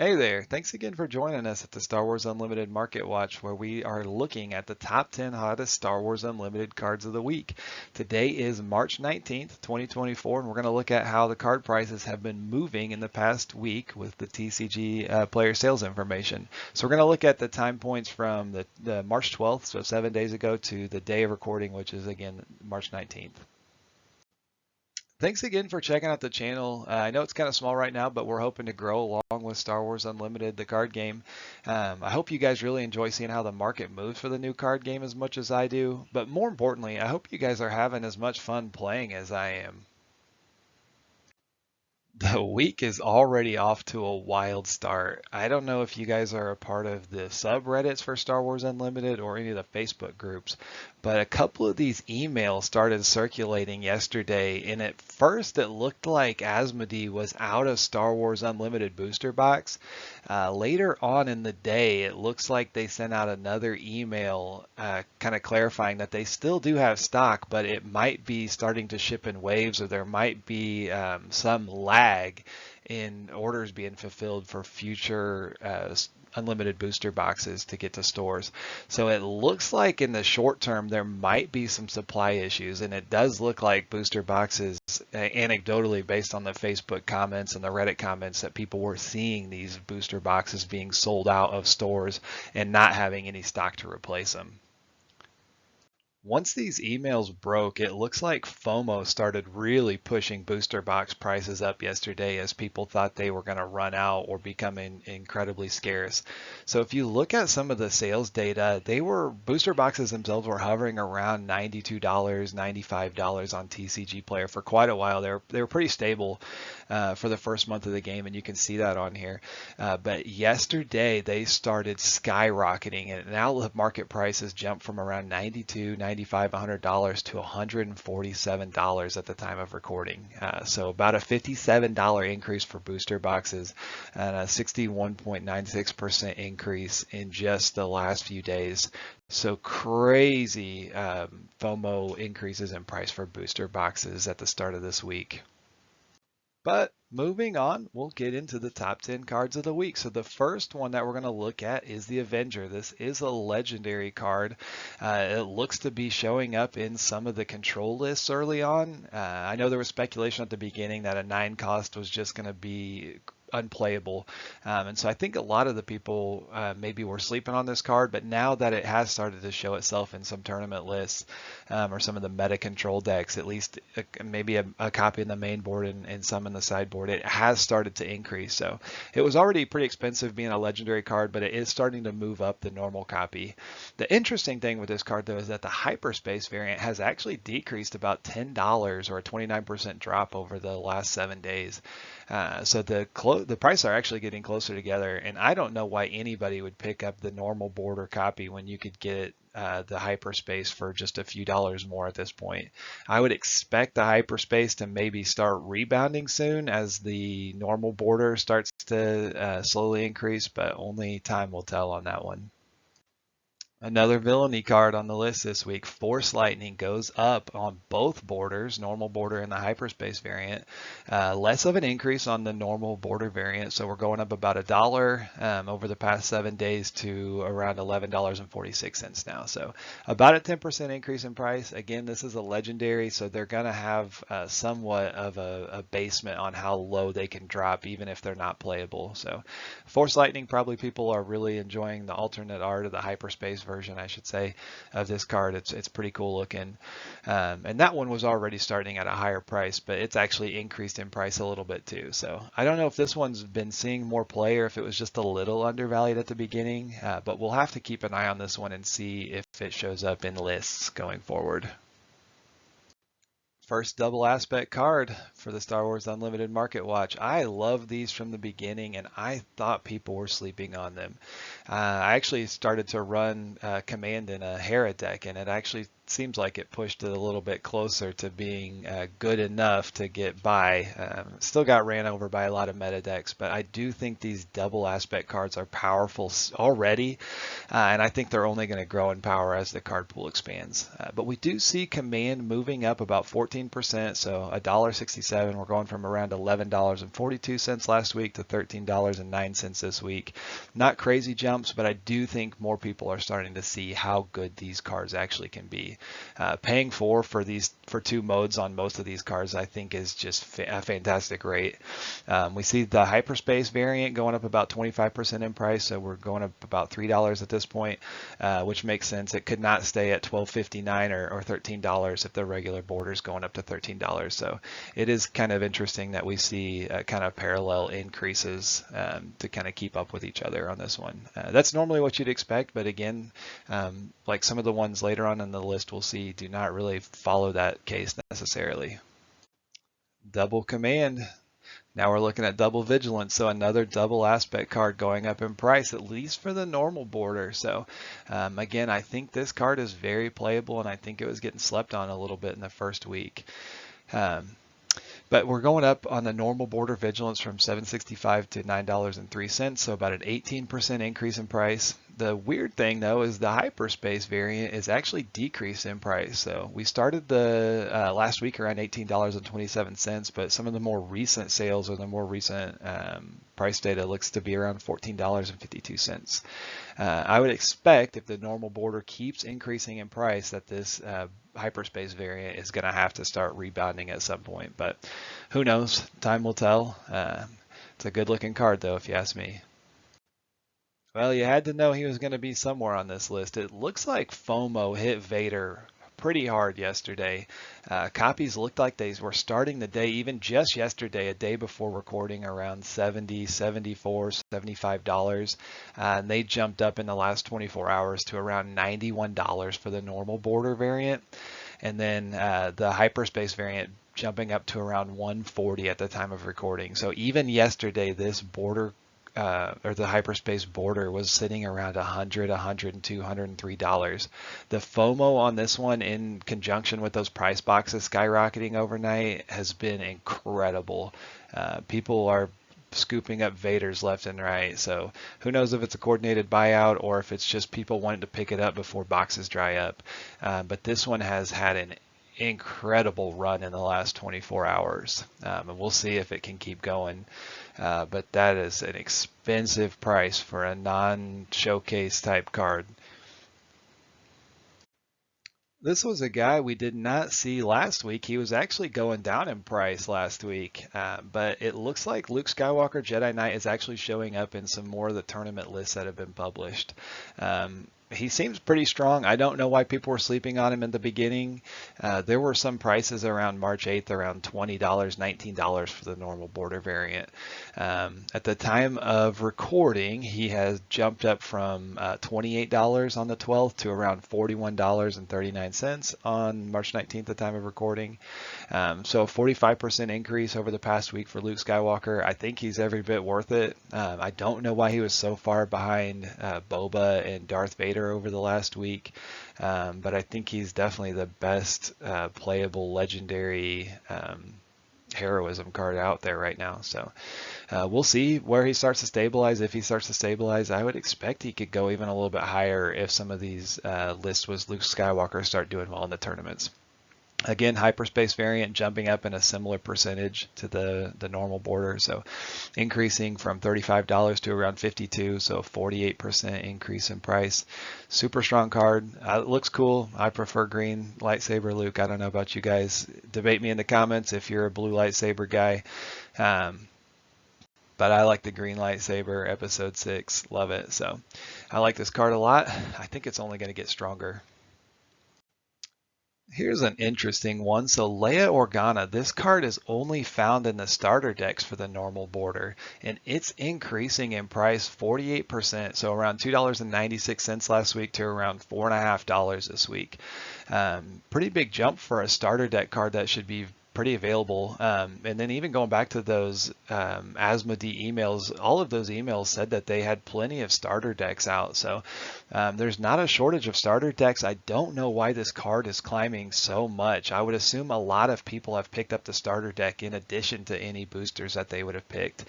Hey there, thanks again for joining us at the Star Wars Unlimited Market Watch, where we are looking at the top 10 hottest Star Wars Unlimited cards of the week. Today is March 19th, 2024, and we're going to look at how the card prices have been moving in the past week with the TCG player sales information. So we're going to look at the time points from the March 12th, so 7 days ago, to the day of recording, which is again March 19th. Thanks again for checking out the channel. I know it's kind of small right now, but we're hoping to grow along with Star Wars Unlimited, the card game. I hope you guys really enjoy seeing how the market moves for the new card game as much as I do. But more importantly, I hope you guys are having as much fun playing as I am. The week is already off to a wild start. I don't know if you guys are a part of the subreddits for Star Wars Unlimited or any of the Facebook groups, but a couple of these emails started circulating yesterday, and at first it looked like Asmodee was out of Star Wars Unlimited booster box. Later on in the day, it looks like they sent out another email kind of clarifying that they still do have stock, but it might be starting to ship in waves, or there might be some lag in orders being fulfilled for future unlimited booster boxes to get to stores. So it looks like in the short term there might be some supply issues, and it does look like booster boxes, anecdotally based on the Facebook comments and the Reddit comments, that people were seeing these booster boxes being sold out of stores and not having any stock to replace them. Once these emails broke, it looks like FOMO started really pushing booster box prices up yesterday as people thought they were going to run out or become incredibly scarce. So if you look at some of the sales data, booster boxes themselves were hovering around $92, $95 on TCG Player for quite a while. They were pretty stable for the first month of the game, and you can see that on here. But yesterday they started skyrocketing, and now the market prices jumped from around $92, $95, $100 to $147 at the time of recording. So about a $57 increase for booster boxes and a 61.96% increase in just the last few days. So crazy FOMO increases in price for booster boxes at the start of this week. But moving on, we'll get into the top 10 cards of the week. So the first one that we're going to look at is the Avenger. This is a legendary card. It looks to be showing up in some of the control lists early on. I know there was speculation at the beginning that a 9 cost was just going to be unplayable, and so I think a lot of the people maybe were sleeping on this card, but now that it has started to show itself in some tournament lists or some of the meta control decks, at least maybe a copy in the main board and some in the sideboard, it has started to increase. So it was already pretty expensive being a legendary card, but it is starting to move up the normal copy. The interesting thing with this card though is that the hyperspace variant has actually decreased about $10, or a 29% drop over the last 7 days. So the prices are actually getting closer together, and I don't know why anybody would pick up the normal border copy when you could get the hyperspace for just a few dollars more at this point. I would expect the hyperspace to maybe start rebounding soon as the normal border starts to slowly increase, but only time will tell on that one. Another villainy card on the list this week, Force Lightning, goes up on both borders, normal border and the hyperspace variant. Less of an increase on the normal border variant, so we're going up about $1 over the past 7 days to around $11.46 now. So about a 10% increase in price. Again, this is a legendary, so they're going to have somewhat of a basement on how low they can drop, even if they're not playable. So Force Lightning, probably people are really enjoying the alternate art of the hyperspace version, I should say, of this card. It's pretty cool looking, and that one was already starting at a higher price, but it's actually increased in price a little bit too. So I don't know if this one's been seeing more play or if it was just a little undervalued at the beginning, but we'll have to keep an eye on this one and see if it shows up in lists going forward. First double aspect card for the Star Wars Unlimited Market Watch. I love these from the beginning, and I thought people were sleeping on them. I actually started to run Command in a Hera deck, and it actually seems like it pushed it a little bit closer to being good enough to get by. Still got ran over by a lot of meta decks, but I do think these double aspect cards are powerful already, and I think they're only going to grow in power as the card pool expands. But we do see command moving up about 14%, so $1.67. We're going from around $11.42 last week to $13.09 this week. Not crazy jumps, but I do think more people are starting to see how good these cards actually can be. Paying for two modes on most of these cards, I think, is just a fantastic rate. We see the hyperspace variant going up about 25% in price, so we're going up about $3 at this point, which makes sense. It could not stay at $12.59 or $13 if the regular border is going up to $13. So it is kind of interesting that we see kind of parallel increases to kind of keep up with each other on this one. That's normally what you'd expect, but again, like some of the ones later on in the list we'll see do not really follow that case necessarily. Double command. Now we're looking at double vigilance, so another double aspect card going up in price, at least for the normal border. So again, I think this card is very playable, and I think it was getting slept on a little bit in the first week. But we're going up on the normal border vigilance from $7.65 to $9.03, so about an 18% increase in price. The weird thing though is the hyperspace variant is actually decreased in price. So we started the last week around $18.27, but some of the more recent sales or the more recent price data looks to be around $14.52. I would expect if the normal border keeps increasing in price that this hyperspace variant is going to have to start rebounding at some point, but who knows? Time will tell. It's a good looking card though, if you ask me. Well, you had to know he was going to be somewhere on this list. It looks like Fomo hit Vader pretty hard yesterday. Copies looked like they were starting the day, even just yesterday, a day before recording, around $70, $74, $75. And they jumped up in the last 24 hours to around $91 for the normal border variant. And then the hyperspace variant jumping up to around $140 at the time of recording. So even yesterday, this border or the hyperspace border was sitting around $100, $102, $103. The FOMO on this one, in conjunction with those price boxes skyrocketing overnight, has been incredible. People are scooping up Vaders left and right. So who knows if it's a coordinated buyout or if it's just people wanting to pick it up before boxes dry up. But this one has had an incredible run in the last 24 hours. And we'll see if it can keep going. But that is an expensive price for a non-showcase type card. This was a guy we did not see last week. He was actually going down in price last week, but it looks like Luke Skywalker Jedi Knight is actually showing up in some more of the tournament lists that have been published. He seems pretty strong. I don't know why people were sleeping on him in the beginning. There were some prices around March 8th, around $20, $19 for the normal border variant. At the time of recording, he has jumped up from $28 on the 12th to around $41.39 on March 19th, the time of recording. So a 45% increase over the past week for Luke Skywalker. I think he's every bit worth it. I don't know why he was so far behind Boba and Darth Vader over the last week, but I think he's definitely the best playable legendary heroism card out there right now. So we'll see where he starts to stabilize. If he starts to stabilize, I would expect he could go even a little bit higher if some of these lists with Luke Skywalker start doing well in the tournaments. Again, hyperspace variant jumping up in a similar percentage to the normal border, so increasing from $35 to around $52, so 48% increase in price. Super strong card. It looks cool. I prefer green lightsaber Luke. I don't know about you guys. Debate me in the comments if you're a blue lightsaber guy. But I like the green lightsaber, episode 6. Love it. So I like this card a lot. I think it's only going to get stronger. Here's an interesting one. So Leia Organa, this card is only found in the starter decks for the normal border, and it's increasing in price 48%. So around $2.96 last week to around $4.50 this week. Pretty big jump for a starter deck card that should be pretty available. And then even going back to those Asmodee emails, all of those emails said that they had plenty of starter decks out. So there's not a shortage of starter decks. I don't know why this card is climbing so much. I would assume a lot of people have picked up the starter deck in addition to any boosters that they would have picked.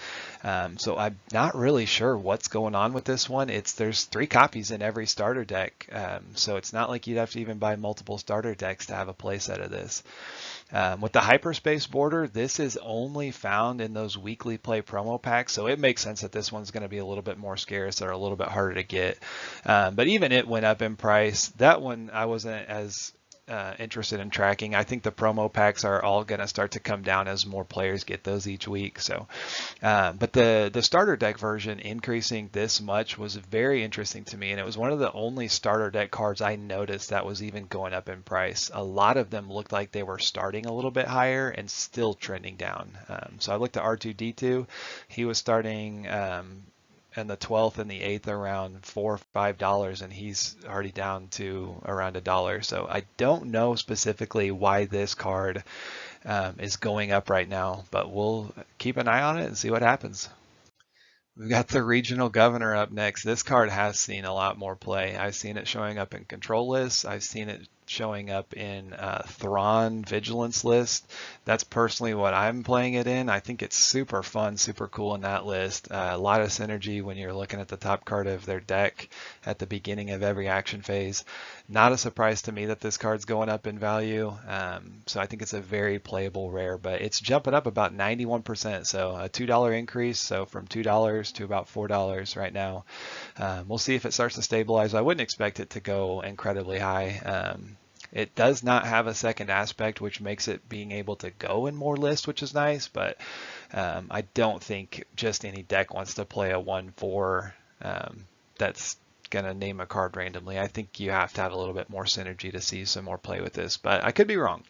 So I'm not really sure what's going on with this one. There's 3 copies in every starter deck. So it's not like you'd have to even buy multiple starter decks to have a playset of this. With the hyperspace border, this is only found in those weekly play promo packs, so it makes sense that this one's going to be a little bit more scarce or a little bit harder to get. But even it went up in price. That one I wasn't as interested in tracking. I think the promo packs are all going to start to come down as more players get those each week. So, but the starter deck version increasing this much was very interesting to me, and it was one of the only starter deck cards I noticed that was even going up in price. A lot of them looked like they were starting a little bit higher and still trending down. So I looked at R2D2. He was starting and the 12th and the 8th around $4 or $5, and he's already down to around $1. So I don't know specifically why this card is going up right now, but we'll keep an eye on it and see what happens. We've got the regional governor up next. This card has seen a lot more play. I've seen it showing up in control lists. I've seen it showing up in Thrawn Vigilance list. That's personally what I'm playing it in. I think it's super fun, super cool in that list. A lot of synergy when you're looking at the top card of their deck at the beginning of every action phase. Not a surprise to me that this card's going up in value. So I think it's a very playable rare, but it's jumping up about 91%. So a $2 increase. So from $2 to about $4 right now. We'll see if it starts to stabilize. I wouldn't expect it to go incredibly high. It does not have a second aspect, which makes it being able to go in more lists, which is nice, but I don't think just any deck wants to play a 1/4 that's going to name a card randomly. I think you have to have a little bit more synergy to see some more play with this, but I could be wrong.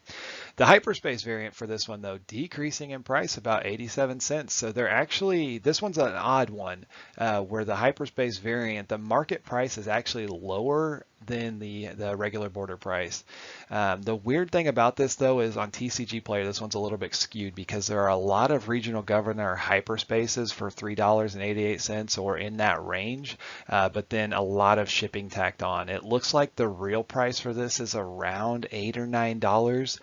The hyperspace variant for this one, though, decreasing in price about 87 cents. So they're actually, this one's an odd one where the hyperspace variant, the market price is actually lower than the regular border price. The weird thing about this, though, is on TCG Player, this one's a little bit skewed because there are a lot of regional governor hyperspaces for $3.88 or in that range, but then a lot of shipping tacked on. It looks like the real price for this is around $8 or $9.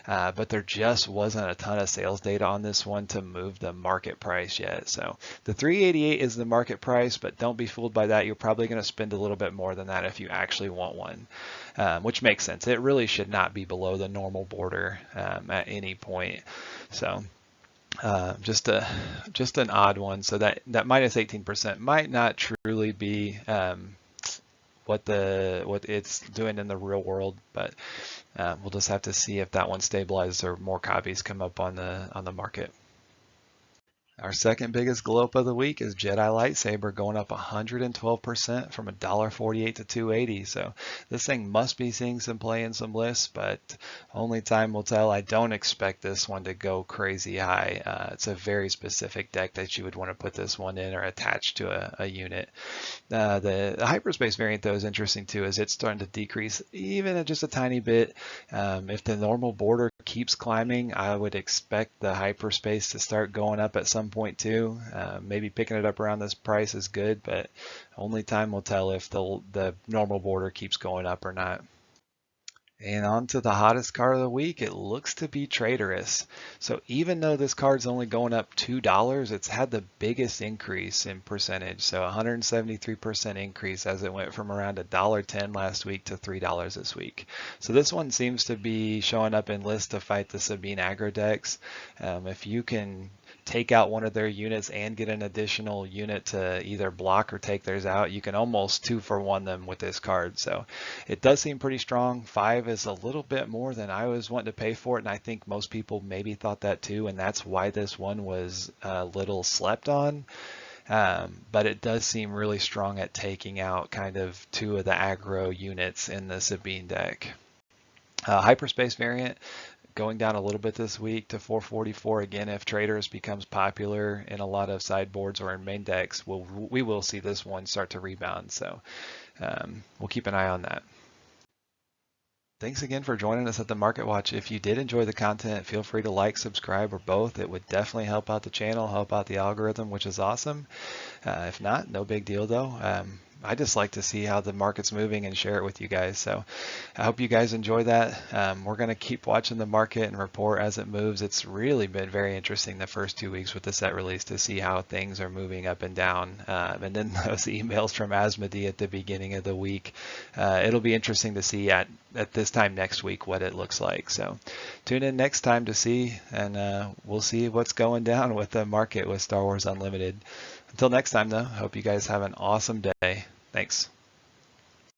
But there just wasn't a ton of sales data on this one to move the market price yet. So the $3.88 is the market price, but don't be fooled by that. You're probably going to spend a little bit more than that if you actually want one, which makes sense. It really should not be below the normal border at any point. So just an odd one. So that minus 18% might not truly be what it's doing in the real world, but we'll just have to see if that one stabilizes or more copies come up on the market. Our second biggest glow up of the week is Jedi Lightsaber going up 112% from $1.48 to $2.80. So this thing must be seeing some play in some lists, but only time will tell. I don't expect this one to go crazy high. It's a very specific deck that you would want to put this one in or attach to a unit. The hyperspace variant, though, is interesting too, as it's starting to decrease even just a tiny bit. If the normal border keeps climbing, I would expect the hyperspace to start going up at some point too. Maybe picking it up around this price is good, but only time will tell if the normal border keeps going up or not. And on to the hottest card of the week, it looks to be Traitorous. So even though this card's only going up $2, it's had the biggest increase in percentage. So 173% increase as it went from around $1.10 last week to $3 this week. So this one seems to be showing up in lists to fight the Sabine aggro decks. If you can take out one of their units and get an additional unit to either block or take theirs out, you can almost 2-for-1 them with this card. So it does seem pretty strong. 5 is a little bit more than I was wanting to pay for it, and I think most people maybe thought that too, and that's why this one was a little slept on. But it does seem really strong at taking out kind of 2 of the aggro units in the Sabine deck. Hyperspace variant going down a little bit this week to 444. Again, if Traitorous becomes popular in a lot of sideboards or in main decks, we will see this one start to rebound. So we'll keep an eye on that. Thanks again for joining us at the Market Watch. If you did enjoy the content, feel free to like, subscribe, or both. It would definitely help out the channel, help out the algorithm, which is awesome. If not, no big deal though. I just like to see how the market's moving and share it with you guys. So I hope you guys enjoy that. We're going to keep watching the market and report as it moves. It's really been very interesting the first 2 weeks with the set release to see how things are moving up and down. And then those emails from Asmodee at the beginning of the week. It'll be interesting to see at this time next week what it looks like. So tune in next time to see, and we'll see what's going down with the market with Star Wars Unlimited. Until next time, though, hope you guys have an awesome day. Thanks.